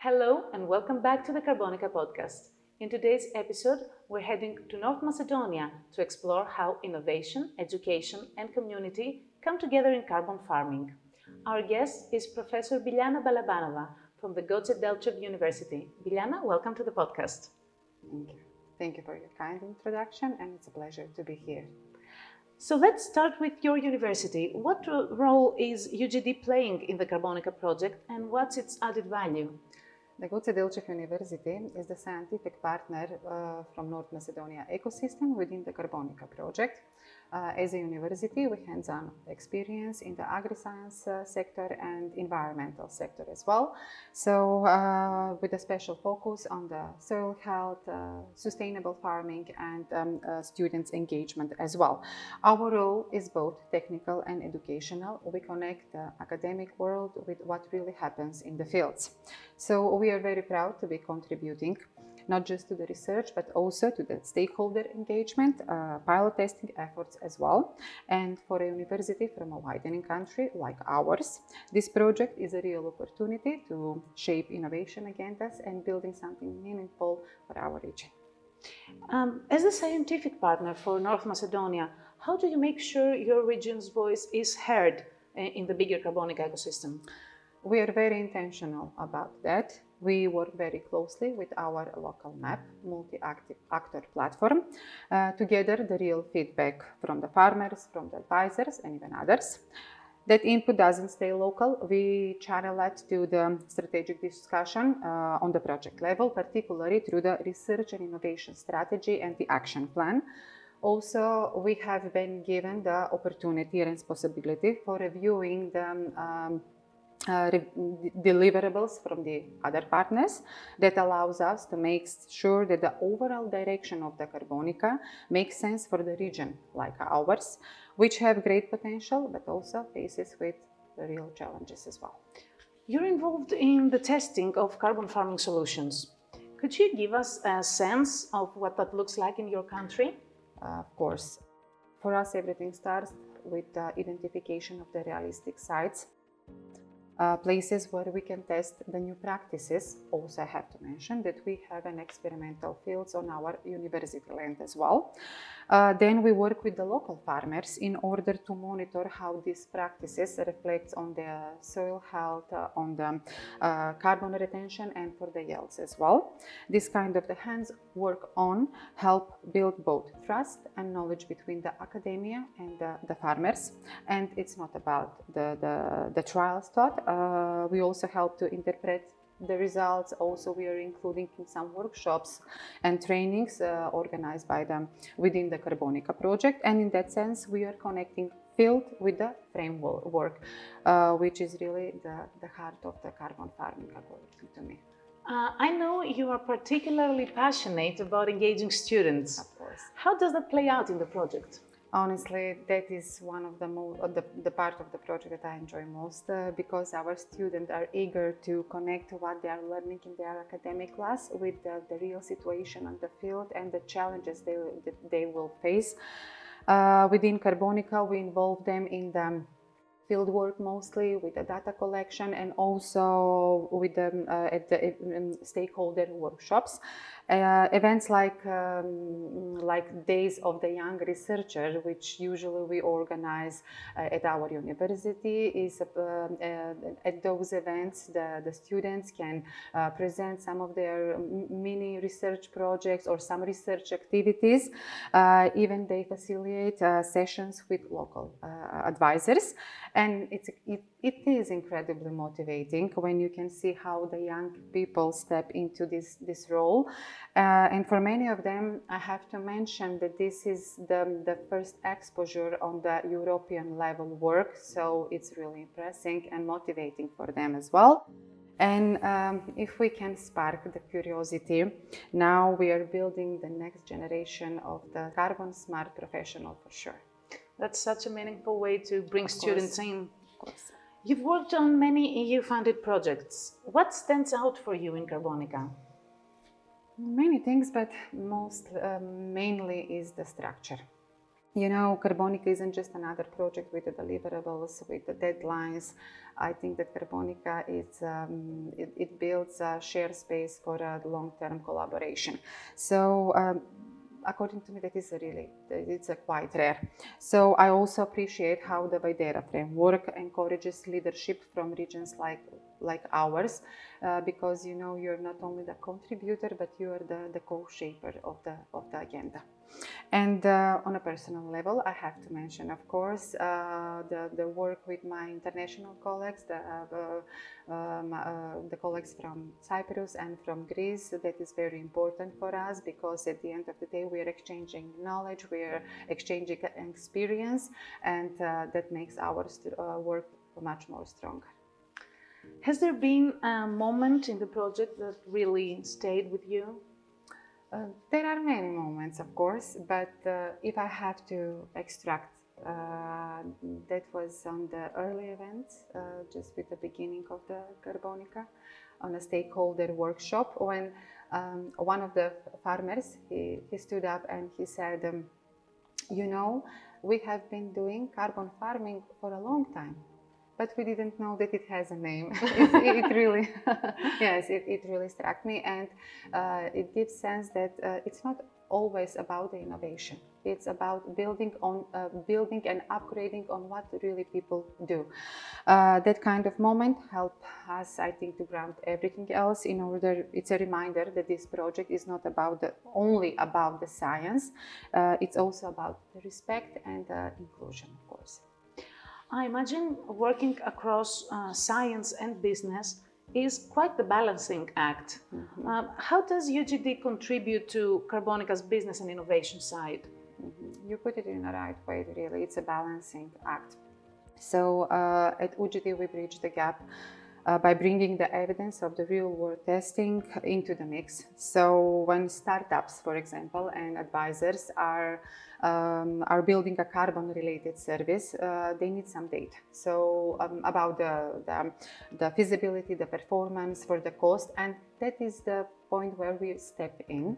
Hello and welcome back to the CARBONICA podcast. In today's episode, we're heading to North Macedonia to explore how innovation, education and community come together in carbon farming. Our guest is Professor Biljana Balabanova from the Goce Delčev University. Biljana, welcome to the podcast. Thank you. Thank you for your kind introduction, and it's a pleasure to be here. So let's start with your university. What role is UGD playing in the CARBONICA project and what's its added value? The Goce Delčev University is the scientific partner from North Macedonia ecosystem within the CARBONICA project. As a university, we hands-on experience in the agri-science sector and environmental sector as well. So with a special focus on the soil health, sustainable farming and students' engagement as well. Our role is both technical and educational. We connect the academic world with what really happens in the fields. So we are very proud to be contributing not just to the research, but also to the stakeholder engagement, pilot testing efforts as well. And for a university from a widening country like ours, this project is a real opportunity to shape innovation agendas and building something meaningful for our region. As a scientific partner for North Macedonia, how do you make sure your region's voice is heard in the bigger CARBONICA ecosystem? We are very intentional about that. We work very closely with our local MAP, multi-actor platform, to gather the real feedback from the farmers, from the advisors and even others. That input doesn't stay local. We channel it to the strategic discussion on the project level, particularly through the research and innovation strategy and the action plan. Also, we have been given the opportunity and responsibility for reviewing the deliverables from the other partners. That allows us to make sure that the overall direction of the CARBONICA makes sense for the region like ours, which have great potential but also faces with the real challenges as well. You're involved in the testing of carbon farming solutions. Could you give us a sense of what that looks like in your country? Of course. For us, everything starts with the identification of the realistic sites. Places where we can test the new practices. Also, I have to mention that we have an experimental fields on our university land as well. Then we work with the local farmers in order to monitor how these practices reflect on the soil health, on the carbon retention and for the yields as well. This kind of the hands work on help build both trust and knowledge between the academia and the farmers. And it's not about the trials taught. We also help to interpret the results. Also, we are including in some workshops and trainings organized by them within the CARBONICA project. And in that sense, we are connecting field with the framework, which is really the heart of the carbon farming, according to me. I know you are particularly passionate about engaging students. Of course. How does that play out in the project? Honestly, that is one of the part of the project that I enjoy most because our students are eager to connect what they are learning in their academic class with the real situation on the field and the challenges that they will face. Within CARBONICA, we involve them in the fieldwork mostly with the data collection and also with them at the stakeholder workshops. Events like Days of the Young Researcher, which usually we organize at our university, is at those events the students can present some of their mini research projects or some research activities. Even they facilitate sessions with local advisors. And it is incredibly motivating when you can see how the young people step into this role. And for many of them, I have to mention that this is the first exposure on the European level work. So it's really impressive and motivating for them as well. And if we can spark the curiosity, now we are building the next generation of the carbon smart professional for sure. That's such a meaningful way to bring students in. Of course. You've worked on many EU-funded projects. What stands out for you in CARBONICA? Many things, but mainly is the structure. You know, CARBONICA isn't just another project with the deliverables, with the deadlines. I think that CARBONICA is, it builds a shared space for a long-term collaboration. So according to me, that is it's a quite rare. So I also appreciate how the Videra framework encourages leadership from regions like ours, because you know, you're not only the contributor, but you are the co-shaper of the agenda. And on a personal level, I have to mention, of course, the work with my international colleagues, the colleagues from Cyprus and from Greece. That is very important for us, because at the end of the day, we are exchanging knowledge, we are exchanging experience, and that makes our work much more stronger. Has there been a moment in the project that really stayed with you? There are many moments, of course, but if I have to extract, that was on the early events, just with the beginning of the CARBONICA, on a stakeholder workshop, when one of the farmers, he stood up and he said, you know, we have been doing carbon farming for a long time, but we didn't know that it has a name. It really, yes, it really struck me, and it gives sense that it's not always about the innovation. It's about building and upgrading on what really people do. That kind of moment helped us, I think, to ground everything else. In order, it's a reminder that this project is not only about the science. It's also about the respect and inclusion, of course. I imagine working across science and business is quite the balancing act. Mm-hmm. How does UGD contribute to CARBONICA's business and innovation side? Mm-hmm. You put it in the right way, really. It's a balancing act. So at UGD, we bridge the gap by bringing the evidence of the real-world testing into the mix. So when startups, for example, and advisors are building a carbon-related service, they need some data. So about the feasibility, the performance, for the cost, and that is the point where we step in.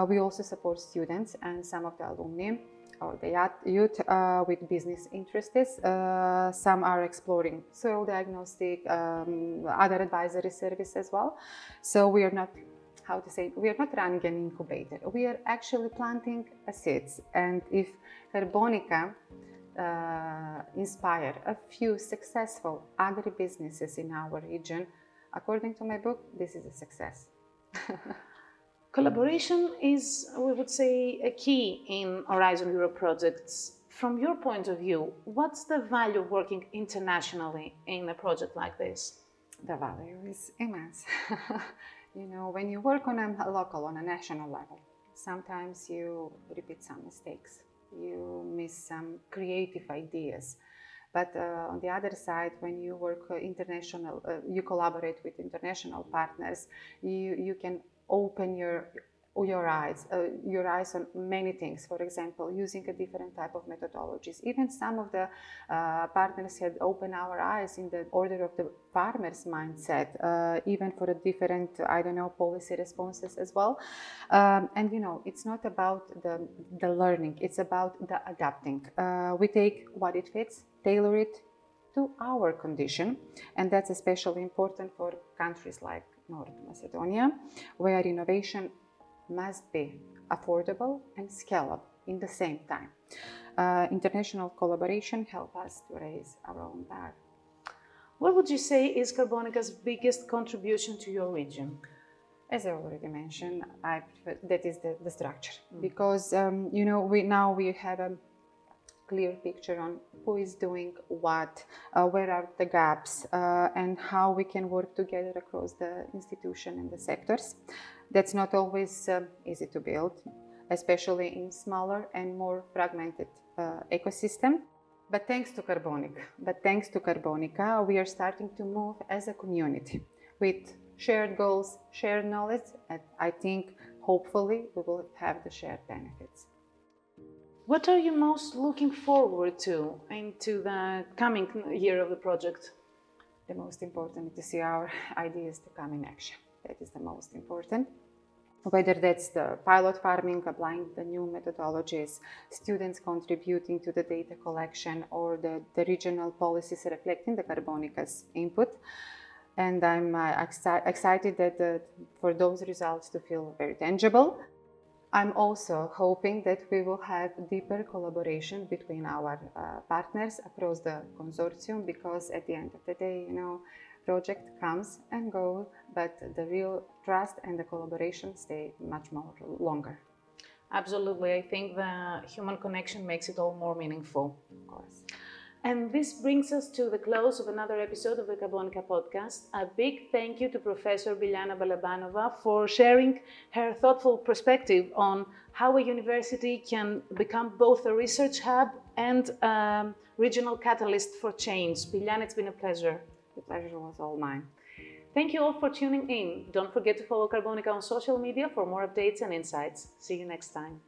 We also support students and some of the alumni or the youth with business interests. Some are exploring soil diagnostic, other advisory service as well. So we are not, we are not running an incubator. We are actually planting seeds. And if CARBONICA inspire a few successful agribusinesses in our region, according to my book, this is a success. Collaboration is, we would say, a key in Horizon Europe projects. From your point of view, what's the value of working internationally in a project like this? The value is immense. You know, when you work on a local, on a national level, sometimes you repeat some mistakes. You miss some creative ideas. But on the other side, when you work international, you collaborate with international partners, you can open your eyes on many things. For example, using a different type of methodologies. Even some of the partners had opened our eyes in the order of the farmer's mindset, even for a different, I don't know, policy responses as well. And you know, it's not about the learning, it's about the adapting. We take what it fits, tailor it to our condition, and that's especially important for countries like North Macedonia, where innovation must be affordable and scalable in the same time. International collaboration helps us to raise our own bar. What would you say is CARBONICA's biggest contribution to your region? As I already mentioned, I prefer, that is the structure, because you know, we have a clear picture on who is doing what, where are the gaps, and how we can work together across the institution and the sectors. That's not always easy to build, especially in smaller and more fragmented ecosystem. But thanks to CARBONICA, we are starting to move as a community with shared goals, shared knowledge, and I think hopefully we will have the shared benefits. What are you most looking forward to into the coming year of the project? The most important is to see our ideas to come in action. That is the most important. whether that's the pilot farming, applying the new methodologies, students contributing to the data collection, or the regional policies reflecting the CARBONICA's input. And I'm excited that for those results to feel very tangible. I'm also hoping that we will have deeper collaboration between our partners across the consortium, because at the end of the day, you know, project comes and goes, but the real trust and the collaboration stay much more longer. Absolutely. I think the human connection makes it all more meaningful. Of course. And this brings us to the close of another episode of the CARBONICA podcast. A big thank you to Professor Biljana Balabanova for sharing her thoughtful perspective on how a university can become both a research hub and a regional catalyst for change. Biljana, it's been a pleasure. The pleasure was all mine. Thank you all for tuning in. Don't forget to follow CARBONICA on social media for more updates and insights. See you next time.